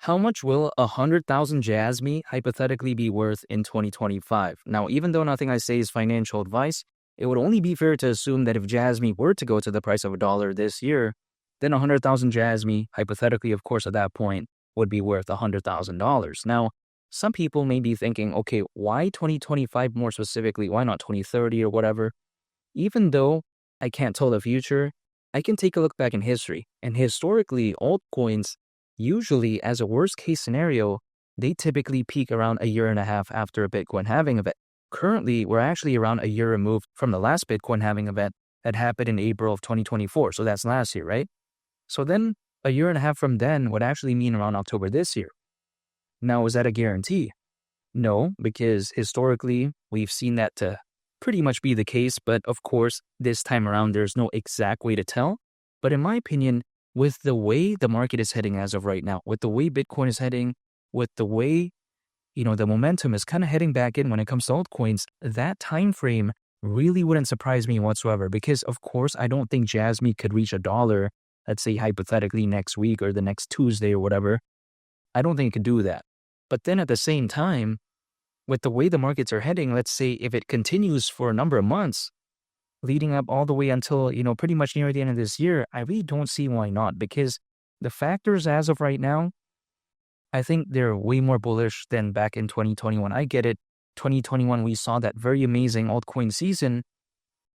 How much will 100,000 Jasmy hypothetically be worth in 2025? Now, even though nothing I say is financial advice, it would only be fair to assume that if Jasmy were to go to the price of $1 this year, then 100,000 Jasmy, hypothetically, of course, at that point, would be worth $100,000. Now, some people may be thinking, okay, why 2025 more specifically? Why not 2030 or whatever? Even though I can't tell the future, I can take a look back in history. And historically, altcoins, usually as a worst case scenario, they typically peak around a year and a half after a Bitcoin halving event. Currently, we're actually around a year removed from the last Bitcoin halving event that happened in April of 2024. So that's last year, right? So then a year and a half from then would actually mean around October this year. Now, is that a guarantee? No, because historically, we've seen that to pretty much be the case. But of course, this time around, there's no exact way to tell. But in my opinion, with the way the market is heading as of right now, with the way Bitcoin is heading, with the way, the momentum is kind of heading back in when it comes to altcoins, that time frame really wouldn't surprise me whatsoever. Because of course, I don't think Jasmy could reach $1, let's say hypothetically next week or the next Tuesday or whatever. I don't think it could do that. But then at the same time, with the way the markets are heading, let's say if it continues for a number of months, leading up all the way until, pretty much near the end of this year, I really don't see why not. Because the factors as of right now, I think they're way more bullish than back in 2021. I get it. 2021, we saw that very amazing altcoin season,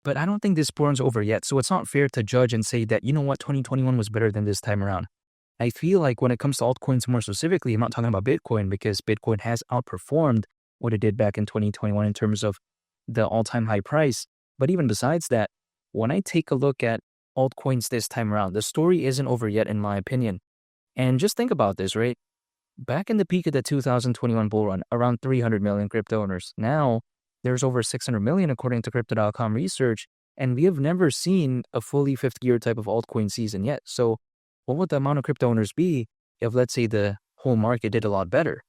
but I don't think this bull run's over yet. So it's not fair to judge and say that, 2021 was better than this time around. I feel like when it comes to altcoins more specifically, I'm not talking about Bitcoin because Bitcoin has outperformed what it did back in 2021 in terms of the all-time high price. But even besides that, when I take a look at altcoins this time around, the story isn't over yet in my opinion. And just think about this, right? Back in the peak of the 2021 bull run, around 300 million crypto owners. Now, there's over 600 million according to Crypto.com research, and we have never seen a fully fifth gear type of altcoin season yet. So what would the amount of crypto owners be if, let's say, the whole market did a lot better?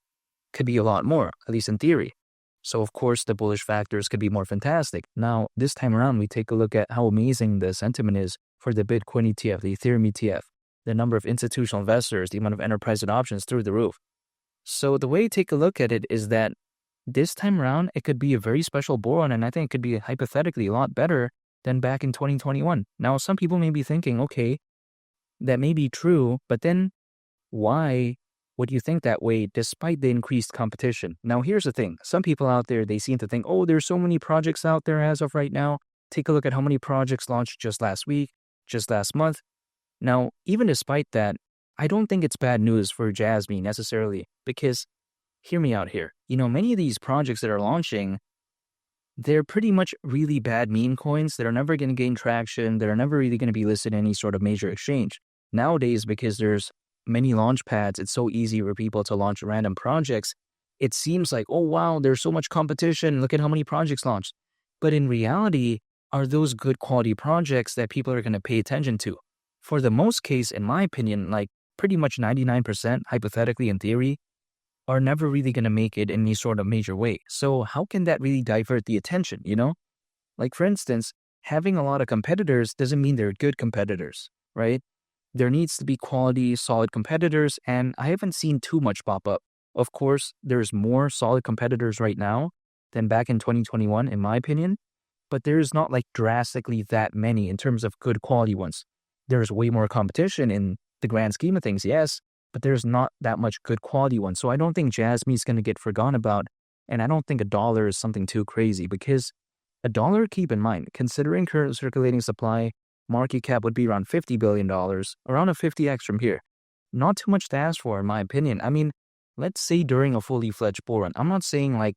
Could be a lot more, at least in theory. So, of course, the bullish factors could be more fantastic. Now, this time around, we take a look at how amazing the sentiment is for the Bitcoin ETF, the Ethereum ETF, the number of institutional investors, the amount of enterprise adoptions through the roof. So the way to take a look at it is that this time around, it could be a very special bull run, and I think it could be hypothetically a lot better than back in 2021. Now, some people may be thinking, okay, that may be true, but then why would you think that way despite the increased competition? Now, here's the thing. Some people out there, they seem to think, oh, there's so many projects out there as of right now. Take a look at how many projects launched just last week, just last month. Now, even despite that, I don't think it's bad news for Jasmy necessarily because, hear me out here, many of these projects that are launching, they're pretty much really bad meme coins that are never going to gain traction. They're never really going to be listed in any sort of major exchange. Nowadays, because there's many launch pads, it's so easy for people to launch random projects. It seems like, oh, wow, there's so much competition. Look at how many projects launched. But in reality, are those good quality projects that people are going to pay attention to? For the most case, in my opinion, like pretty much 99%, hypothetically in theory, are never really going to make it in any sort of major way. So how can that really divert the attention, Like, for instance, having a lot of competitors doesn't mean they're good competitors, right? There needs to be quality, solid competitors, and I haven't seen too much pop up. Of course, there's more solid competitors right now than back in 2021, in my opinion, but there's not like drastically that many in terms of good quality ones. There's way more competition in the grand scheme of things, yes, but there's not that much good quality ones. So I don't think Jasmy's going to get forgotten about, and I don't think $1 is something too crazy because $1, keep in mind, considering current circulating supply, market cap would be around $50 billion, around a 50x from here. Not too much to ask for, in my opinion. I mean, let's say during a fully fledged bull run. I'm not saying like,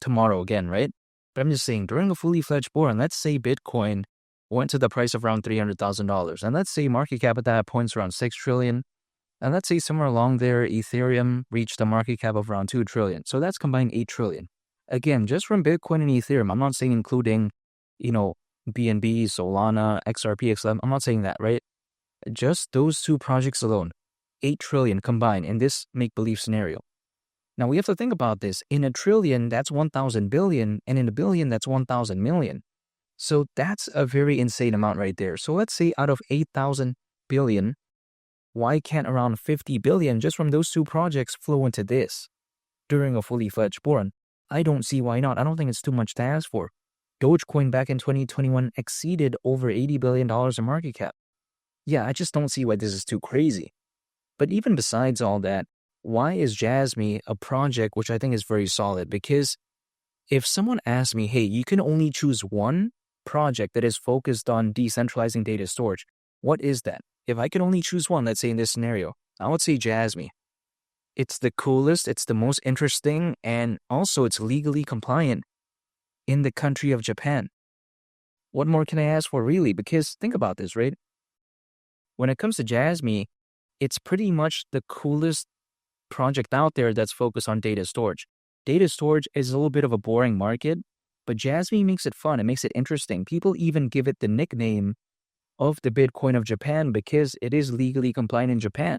tomorrow again, right? But I'm just saying during a fully fledged bull run, let's say Bitcoin went to the price of around $300,000. And let's say market cap at that point is around 6 trillion. And let's say somewhere along there, Ethereum reached a market cap of around 2 trillion. So that's combined 8 trillion. Again, just from Bitcoin and Ethereum, I'm not saying including, BNB, Solana, XRP, XLM. I'm not saying that, right? Just those two projects alone, 8 trillion combined in this make-believe scenario. Now we have to think about this. In a trillion, that's 1,000 billion, and in a billion, that's 1,000 million. So that's a very insane amount right there. So let's say out of 8,000 billion, why can't around 50 billion just from those two projects flow into this during a fully fledged bull run? I don't see why not. I don't think it's too much to ask for. Dogecoin back in 2021 exceeded over $80 billion in market cap. Yeah, I just don't see why this is too crazy. But even besides all that, why is Jasmy a project which I think is very solid? Because if someone asks me, hey, you can only choose one project that is focused on decentralizing data storage, what is that? If I could only choose one, let's say in this scenario, I would say Jasmy. It's the coolest, it's the most interesting, and also it's legally compliant in the country of Japan. What more can I ask for, really? Because think about this, right? When it comes to Jasmy, it's pretty much the coolest project out there that's focused on data storage. Data storage is a little bit of a boring market, but Jasmy makes it fun. It makes it interesting. People even give it the nickname of the Bitcoin of Japan because it is legally compliant in Japan.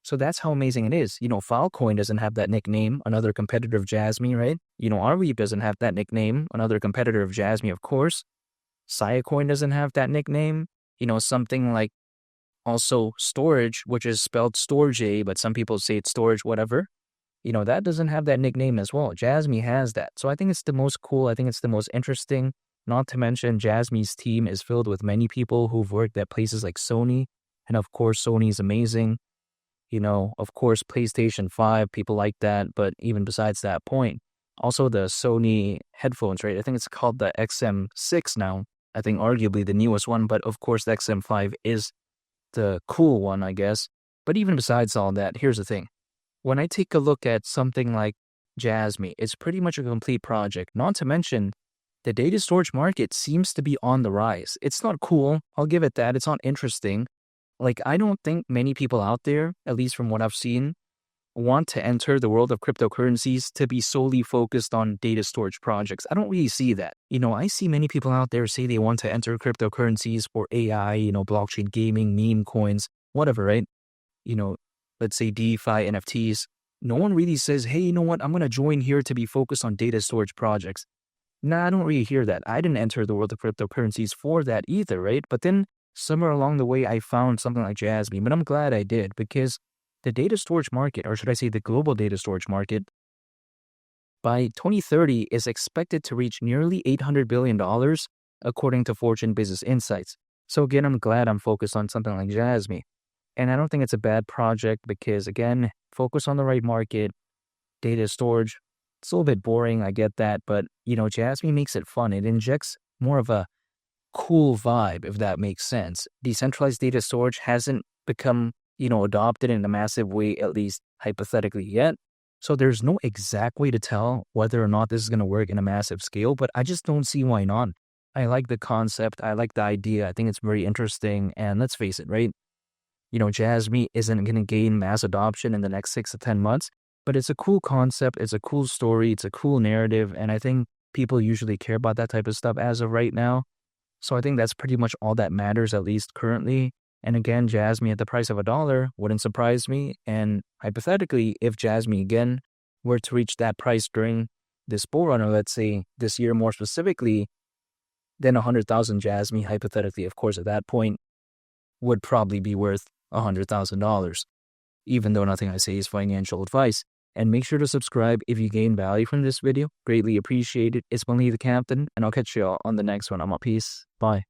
So that's how amazing it is. Filecoin doesn't have that nickname, another competitor of Jasmy, right? Arweave doesn't have that nickname, another competitor of Jasmy, of course. Siacoin doesn't have that nickname. Something like also Storage, which is spelled Storage, but some people say it's Storage, whatever. That doesn't have that nickname as well. Jasmy has that. So I think it's the most cool. I think it's the most interesting. Not to mention, Jasmy's team is filled with many people who've worked at places like Sony. And of course, Sony's amazing. Of course, PlayStation 5, people like that. But even besides that point, also the Sony headphones, right? I think it's called the XM6 now. I think arguably the newest one. But of course, the XM5 is the cool one, I guess. But even besides all that, here's the thing. When I take a look at something like Jasmy, it's pretty much a complete project. Not to mention, the data storage market seems to be on the rise. It's not cool. I'll give it that. It's not interesting. I don't think many people out there, at least from what I've seen, want to enter the world of cryptocurrencies to be solely focused on data storage projects. I don't really see that. I see many people out there say they want to enter cryptocurrencies for AI, blockchain gaming, meme coins, whatever, right? Let's say DeFi, NFTs. No one really says, hey, you know what? I'm going to join here to be focused on data storage projects. Nah, I don't really hear that. I didn't enter the world of cryptocurrencies for that either, right? But then somewhere along the way, I found something like Jasmy. But I'm glad I did because the data storage market, or should I say the global data storage market, by 2030 is expected to reach nearly $800 billion, according to Fortune Business Insights. So again, I'm glad I'm focused on something like Jasmy. And I don't think it's a bad project because, again, focus on the right market, data storage. It's a little bit boring, I get that. But, Jasmy makes it fun. It injects more of a cool vibe, if that makes sense. Decentralized data storage hasn't become, adopted in a massive way, at least hypothetically yet. So there's no exact way to tell whether or not this is going to work in a massive scale, but I just don't see why not. I like the concept. I like the idea. I think it's very interesting. And let's face it, right? Jasmy isn't going to gain mass adoption in the next 6 to 10 months, but it's a cool concept. It's a cool story. It's a cool narrative. And I think people usually care about that type of stuff as of right now. So I think that's pretty much all that matters, at least currently. And again, Jasmy at the price of $1 wouldn't surprise me. And hypothetically, if Jasmy again were to reach that price during this bull run, or let's say this year more specifically, then 100,000 Jasmy, hypothetically, of course, at that point, would probably be worth $100,000, even though nothing I say is financial advice. And make sure to subscribe if you gain value from this video. Greatly appreciated. It's Manly the Captain, and I'll catch you all on the next one. I'm out. Peace. Bye.